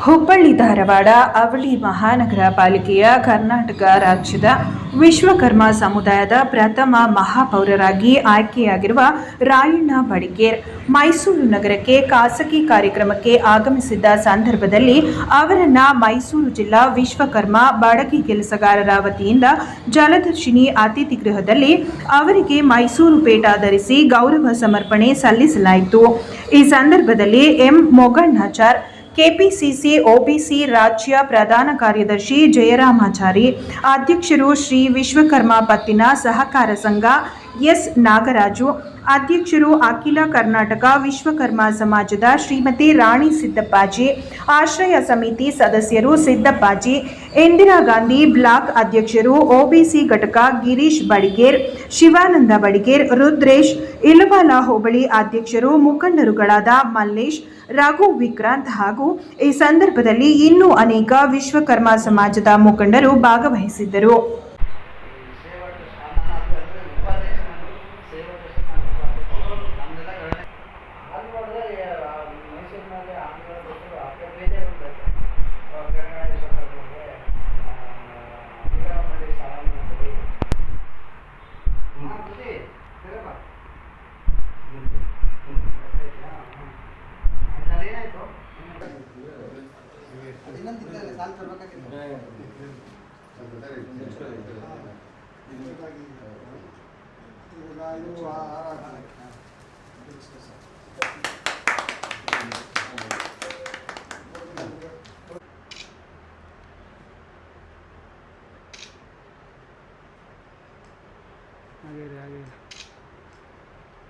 ಹುಬ್ಬಳ್ಳಿ ಧಾರವಾಡ ಅವಳಿ ಮಹಾನಗರ ಪಾಲಿಕೆಯ ಕರ್ನಾಟಕ ರಾಜ್ಯದ ವಿಶ್ವಕರ್ಮ ಸಮುದಾಯದ ಪ್ರಥಮ ಮಹಾಪೌರರಾಗಿ ಆಯ್ಕೆಯಾಗಿರುವ ರಾಯಣ್ಣ ಬಡಿಗೇರ್ ಮೈಸೂರು ನಗರಕ್ಕೆ ಖಾಸಗಿ ಕಾರ್ಯಕ್ರಮಕ್ಕೆ ಆಗಮಿಸಿದ್ದ ಸಂದರ್ಭದಲ್ಲಿ ಅವರನ್ನ ಮೈಸೂರು ಜಿಲ್ಲಾ ವಿಶ್ವಕರ್ಮ ಬಡಗಿ ಕೆಲಸಗಾರರ ವತಿಯಿಂದ ಜಲದರ್ಶಿನಿ ಅತಿಥಿ ಗೃಹದಲ್ಲಿ ಅವರಿಗೆ ಮೈಸೂರು ಪೇಟ ಧರಿಸಿ ಗೌರವ ಸಮರ್ಪಣೆ ಸಲ್ಲಿಸಲಾಯಿತು. ಈ ಸಂದರ್ಭದಲ್ಲಿ ಎಂ ಮೊಗಣ್ಣಾಚಾರ್, ಕೆಪಿಸಿಸಿ ಒಬಿಸಿ ರಾಜ್ಯ ಪ್ರಧಾನ ಕಾರ್ಯದರ್ಶಿ ಜಯರಾಮಾಚಾರಿ, ಅಧ್ಯಕ್ಷರು ಶ್ರೀ ವಿಶ್ವಕರ್ಮ ಪತ್ತಿನ ಸಹಕಾರ ಸಂಘ ಎಸ್ ನಾಗರಾಜು, ಅಧ್ಯಕ್ಷರು ಅಖಿಲ ಕರ್ನಾಟಕ ವಿಶ್ವಕರ್ಮ ಸಮಾಜದ ಶ್ರೀಮತಿ ರಾಣಿ ಸಿದ್ದಪ್ಪಾಜಿ, ಆಶ್ರಯ ಸಮಿತಿ ಸದಸ್ಯರು ಸಿದ್ದಪ್ಪಾಜಿ, ಇಂದಿರಾ ಗಾಂಧಿ ಬ್ಲಾಕ್ ಅಧ್ಯಕ್ಷರು ಒಬಿಸಿ ಘಟಕ ಗಿರೀಶ್ ಬಡಿಗೇರ್, ಶಿವಾನಂದ ಬಡಿಗೇರ್, ರುದ್ರೇಶ್, ಇಲವಾಲ ಹೋಬಳಿ ಅಧ್ಯಕ್ಷರು ಮುಖಂಡರುಗಳಾದ ಮಲ್ಲೇಶ್, ರಘು ವಿಕ್ರಾಂತ್ ಹಾಗೂ ಈ ಸಂದರ್ಭದಲ್ಲಿ ಇನ್ನೂ ಅನೇಕ ವಿಶ್ವಕರ್ಮ ಸಮಾಜದ ಮುಖಂಡರು ಭಾಗವಹಿಸಿದ್ದರು.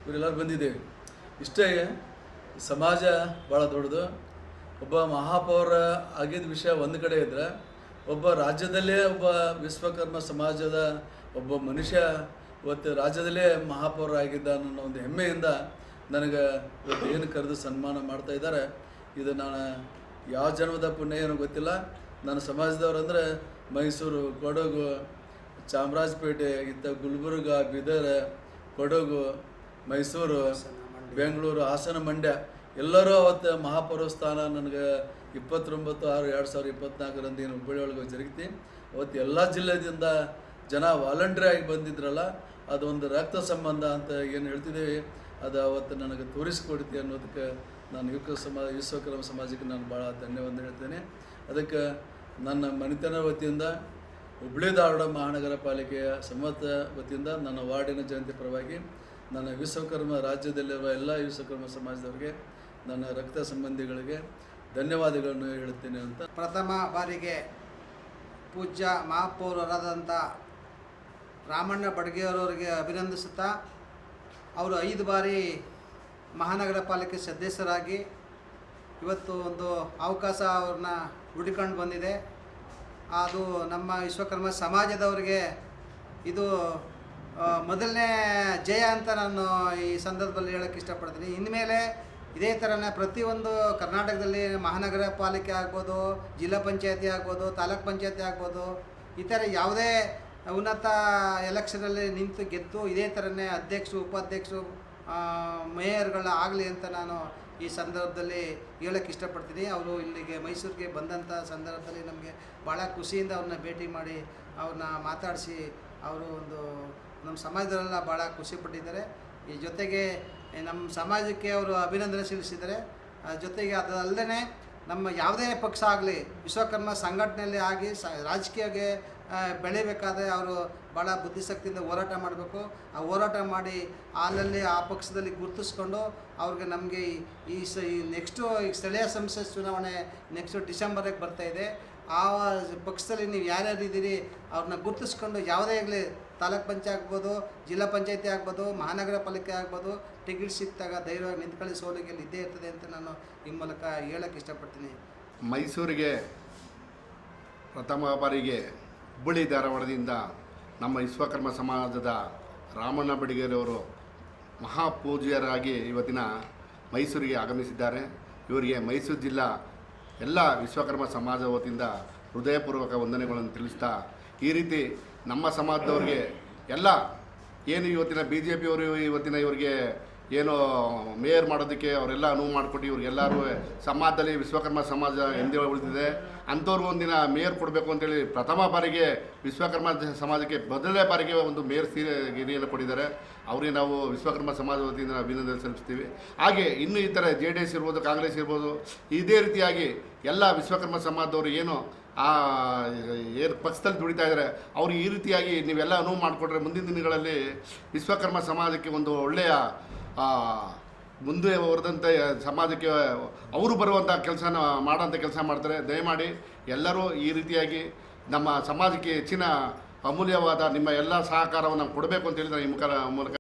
ಇವರೆಲ್ಲರೂ ಬಂದಿದ್ದೇವೆ. ಇಷ್ಟೇ, ಸಮಾಜ ಭಾಳ ದೊಡ್ಡದು. ಒಬ್ಬ ಮಹಾಪೌರ ಆಗಿದ್ದ ವಿಷಯ ಒಂದು ಕಡೆ ಇದ್ದರೆ, ಒಬ್ಬ ರಾಜ್ಯದಲ್ಲೇ ಒಬ್ಬ ವಿಶ್ವಕರ್ಮ ಸಮಾಜದ ಒಬ್ಬ ಮನುಷ್ಯ ಇವತ್ತು ರಾಜ್ಯದಲ್ಲೇ ಮಹಾಪೌರ ಆಗಿದ್ದ ಅನ್ನೋ ಒಂದು ಹೆಮ್ಮೆಯಿಂದ ನನಗೆ ಇವತ್ತು ಏನು ಕರೆದು ಸನ್ಮಾನ ಮಾಡ್ತಾ ಇದ್ದಾರೆ. ಇದು ನಾನು ಯಾವ ಜನ್ಮದ ಪುಣ್ಯ ಏನೋ ಗೊತ್ತಿಲ್ಲ. ನನ್ನ ಸಮಾಜದವ್ರು ಅಂದರೆ ಮೈಸೂರು, ಕೊಡಗು, ಚಾಮರಾಜಪೇಟೆ, ಇತ್ತ ಗುಲ್ಬರ್ಗ, ಬೀದರ್, ಕೊಡಗು, ಮೈಸೂರು, ಬೆಂಗಳೂರು, ಹಾಸನ, ಮಂಡ್ಯ ಎಲ್ಲರೂ ಅವತ್ತು ಮಹಾಪೌರ ಸ್ಥಾನ ನನಗೆ 29/6/2024 ಏನು ಹುಬ್ಬಳ್ಳಿ ಒಳಗೆ ಜರುಗಿತಿ. ಅವತ್ತು ಎಲ್ಲ ಜಿಲ್ಲೆಯಿಂದ ಜನ ವಾಲಂಟ್ರಿ ಆಗಿ ಬಂದಿದ್ರಲ್ಲ, ಅದೊಂದು ರಕ್ತ ಸಂಬಂಧ ಅಂತ ಏನು ಹೇಳ್ತಿದ್ದೀವಿ, ಅದು ಅವತ್ತು ನನಗೆ ತೋರಿಸಿಕೊಡ್ತಿ ಅನ್ನೋದಕ್ಕೆ ನಾನು ವಿಶ್ವಕರ್ಮ ಸಮಾಜಕ್ಕೆ ನಾನು ಭಾಳ ಧನ್ಯವಾದ ಹೇಳ್ತೇನೆ. ಅದಕ್ಕೆ ನನ್ನ ಮನೆತನ ವತಿಯಿಂದ ಹುಬ್ಬಳ್ಳಿ ಧಾರವಾಡ ಮಹಾನಗರ ಪಾಲಿಕೆಯ ಸಮತ ವತಿಯಿಂದ ನನ್ನ ವಾರ್ಡಿನ ಜನತೆ ಪರವಾಗಿ ನನ್ನ ವಿಶ್ವಕರ್ಮ ರಾಜ್ಯದಲ್ಲಿರುವ ಎಲ್ಲ ವಿಶ್ವಕರ್ಮ ಸಮಾಜದವರಿಗೆ, ನನ್ನ ರಕ್ತ ಸಂಬಂಧಿಗಳಿಗೆ ಧನ್ಯವಾದಗಳನ್ನು ಹೇಳುತ್ತೇನೆ ಅಂತ. ಪ್ರಥಮ ಬಾರಿಗೆ ಪೂಜ್ಯ ಮಹಾಪೌರರಾದಂಥ ರಾಮಣ್ಣ ಬಡಿಗೇರವರಿಗೆ ಅಭಿನಂದಿಸುತ್ತಾ, ಅವರು 5 ಬಾರಿ ಮಹಾನಗರ ಪಾಲಿಕೆ ಸದಸ್ಯರಾಗಿ ಇವತ್ತು ಒಂದು ಅವಕಾಶ ಅವ್ರನ್ನ ಹುಡುಕೊಂಡು ಬಂದಿದೆ. ಅದು ನಮ್ಮ ವಿಶ್ವಕರ್ಮ ಸಮಾಜದವರಿಗೆ ಇದು ಮೊದಲನೇ ಜಯ ಅಂತ ನಾನು ಈ ಸಂದರ್ಭದಲ್ಲಿ ಹೇಳೋಕ್ಕೆ ಇಷ್ಟಪಡ್ತೀನಿ. ಇನ್ಮೇಲೆ ಇದೇ ಥರನೇ ಪ್ರತಿಯೊಂದು ಕರ್ನಾಟಕದಲ್ಲಿ ಮಹಾನಗರ ಪಾಲಿಕೆ ಆಗ್ಬೋದು, ಜಿಲ್ಲಾ ಪಂಚಾಯತಿ ಆಗ್ಬೋದು, ತಾಲೂಕ್ ಪಂಚಾಯತಿ ಆಗ್ಬೋದು, ಈ ಥರ ಯಾವುದೇ ಉನ್ನತ ಎಲೆಕ್ಷನಲ್ಲಿ ನಿಂತು ಗೆದ್ದು ಇದೇ ಥರನೇ ಅಧ್ಯಕ್ಷರು, ಉಪಾಧ್ಯಕ್ಷರು, ಮೇಯರ್ಗಳ ಆಗಲಿ ಅಂತ ನಾನು ಈ ಸಂದರ್ಭದಲ್ಲಿ ಹೇಳೋಕ್ಕೆ ಇಷ್ಟಪಡ್ತೀನಿ. ಅವರು ಇಲ್ಲಿಗೆ ಮೈಸೂರಿಗೆ ಬಂದಂಥ ಸಂದರ್ಭದಲ್ಲಿ ನಮಗೆ ಭಾಳ ಖುಷಿಯಿಂದ ಅವ್ರನ್ನ ಭೇಟಿ ಮಾಡಿ ಅವ್ರನ್ನ ಮಾತಾಡಿಸಿ ಅವರು ನಮ್ಮ ಸಮಾಜದಲ್ಲೆಲ್ಲ ಭಾಳ ಖುಷಿಪಟ್ಟಿದ್ದಾರೆ. ಈ ಜೊತೆಗೆ ನಮ್ಮ ಸಮಾಜಕ್ಕೆ ಅವರು ಅಭಿನಂದನೆ ಸಲ್ಲಿಸಿದ್ದಾರೆ. ಜೊತೆಗೆ ಅದಲ್ಲದೆ ನಮ್ಮ ಯಾವುದೇ ಪಕ್ಷ ಆಗಲಿ ವಿಶ್ವಕರ್ಮ ಸಂಘಟನೆಯಲ್ಲಿ ಆಗಿ ರಾಜಕೀಯಕ್ಕೆ ಬೆಳಿಬೇಕಾದ್ರೆ ಅವರು ಭಾಳ ಬುದ್ಧಿಶಕ್ತಿಯಿಂದ ಹೋರಾಟ ಮಾಡಬೇಕು. ಆ ಹೋರಾಟ ಮಾಡಿ ಅಲ್ಲಲ್ಲಿ ಆ ಪಕ್ಷದಲ್ಲಿ ಗುರುತಿಸ್ಕೊಂಡು ಅವ್ರಿಗೆ ನಮಗೆ ಈ ನೆಕ್ಸ್ಟು ಸ್ಥಳೀಯ ಸಂಸ್ಥೆ ಚುನಾವಣೆ ನೆಕ್ಸ್ಟು ಡಿಸೆಂಬರಿಗೆ ಬರ್ತಾಯಿದೆ. ಆ ಪಕ್ಷದಲ್ಲಿ ನೀವು ಯಾರ್ಯಾರು ಇದ್ದೀರಿ ಅವ್ರನ್ನ ಗುರುತಿಸ್ಕೊಂಡು ಯಾವುದೇ ಆಗಲಿ ತಾಲೂಕ್ ಪಂಚಾಯತ್ ಆಗ್ಬೋದು, ಜಿಲ್ಲಾ ಪಂಚಾಯತಿ ಆಗ್ಬೋದು, ಮಹಾನಗರ ಪಾಲಿಕೆ ಆಗ್ಬೋದು, ಟಿಕೆಟ್ ಸಿಕ್ಕಿದಾಗ ಧೈರ್ಯವಾಗಿ ನಿಂತ್ಕೊಳ್ಳಿ, ಸೋಲಿಗೆ ಇದ್ದೇ ಇರ್ತದೆ ಅಂತ ನಾನು ಈ ಮೂಲಕ ಹೇಳೋಕ್ಕೆ ಇಷ್ಟಪಡ್ತೀನಿ. ಮೈಸೂರಿಗೆ ಪ್ರಥಮ ಬಾರಿಗೆ ಹುಬ್ಬಳ್ಳಿ ಧಾರವಾಡದಿಂದ ನಮ್ಮ ವಿಶ್ವಕರ್ಮ ಸಮಾಜದ ರಾಮಣ್ಣ ಬಡಿಗೇರವರು ಮಹಾಪೂಜ್ಯರಾಗಿ ಇವತ್ತಿನ ಮೈಸೂರಿಗೆ ಆಗಮಿಸಿದ್ದಾರೆ. ಇವರಿಗೆ ಮೈಸೂರು ಜಿಲ್ಲಾ ಎಲ್ಲ ವಿಶ್ವಕರ್ಮ ಸಮಾಜ ವತಿಯಿಂದ ಹೃದಯಪೂರ್ವಕ ವಂದನೆಗಳನ್ನು ತಿಳಿಸ್ತಾ, ಈ ರೀತಿ ನಮ್ಮ ಸಮಾಜದವ್ರಿಗೆ ಎಲ್ಲ ಏನು ಇವತ್ತಿನ BJP ಅವರು ಇವತ್ತಿನ ಇವರಿಗೆ ಏನು ಮೇಯರ್ ಮಾಡೋದಕ್ಕೆ ಅವರೆಲ್ಲ ಅನುವು ಮಾಡಿಕೊಟ್ಟು ಇವ್ರಿಗೆಲ್ಲರೂ ಸಮಾಜದಲ್ಲಿ ವಿಶ್ವಕರ್ಮ ಸಮಾಜ ಎಂದೇ ಉಳಿದಿದೆ. ಅಂಥವ್ರು ಒಂದಿನ ಮೇಯರ್ ಕೊಡಬೇಕು ಅಂತೇಳಿ ಪ್ರಥಮ ಬಾರಿಗೆ ವಿಶ್ವಕರ್ಮ ಸಮಾಜಕ್ಕೆ ಮೊದಲನೇ ಬಾರಿಗೆ ಒಂದು ಮೇಯರ್ ಗಿರಿಯನ್ನು ಕೊಟ್ಟಿದ್ದಾರೆ. ಅವರಿಗೆ ನಾವು ವಿಶ್ವಕರ್ಮ ಸಮಾಜ ವತಿಯಿಂದ ಅಭಿನಂದನೆ ಸಲ್ಲಿಸ್ತೀವಿ. ಹಾಗೆ ಇನ್ನು ಇತರ JDS ಇರ್ಬೋದು, ಕಾಂಗ್ರೆಸ್ ಇರ್ಬೋದು, ಇದೇ ರೀತಿಯಾಗಿ ಎಲ್ಲ ವಿಶ್ವಕರ್ಮ ಸಮಾಜದವರು ಏನು ಪಕ್ಷದಲ್ಲಿ ದುಡಿತಾ ಇದ್ದಾರೆ ಅವ್ರಿಗೆ ಈ ರೀತಿಯಾಗಿ ನೀವೆಲ್ಲ ಅನುವು ಮಾಡಿಕೊಟ್ರೆ ಮುಂದಿನ ದಿನಗಳಲ್ಲಿ ವಿಶ್ವಕರ್ಮ ಸಮಾಜಕ್ಕೆ ಒಂದು ಒಳ್ಳೆಯ ಮುಂದೆ ಹೊರದಂಥ ಸಮಾಜಕ್ಕೆ ಅವರು ಬರುವಂಥ ಕೆಲಸನ ಮಾಡೋಂಥ ಕೆಲಸ ಮಾಡ್ತಾರೆ. ದಯಮಾಡಿ ಎಲ್ಲರೂ ಈ ರೀತಿಯಾಗಿ ನಮ್ಮ ಸಮಾಜಕ್ಕೆ ಹೆಚ್ಚಿನ ಅಮೂಲ್ಯವಾದ ನಿಮ್ಮ ಎಲ್ಲ ಸಹಕಾರವನ್ನು ಕೊಡಬೇಕು ಅಂತ ಹೇಳಿದ್ರೆ ಈ ಮೂಲಕ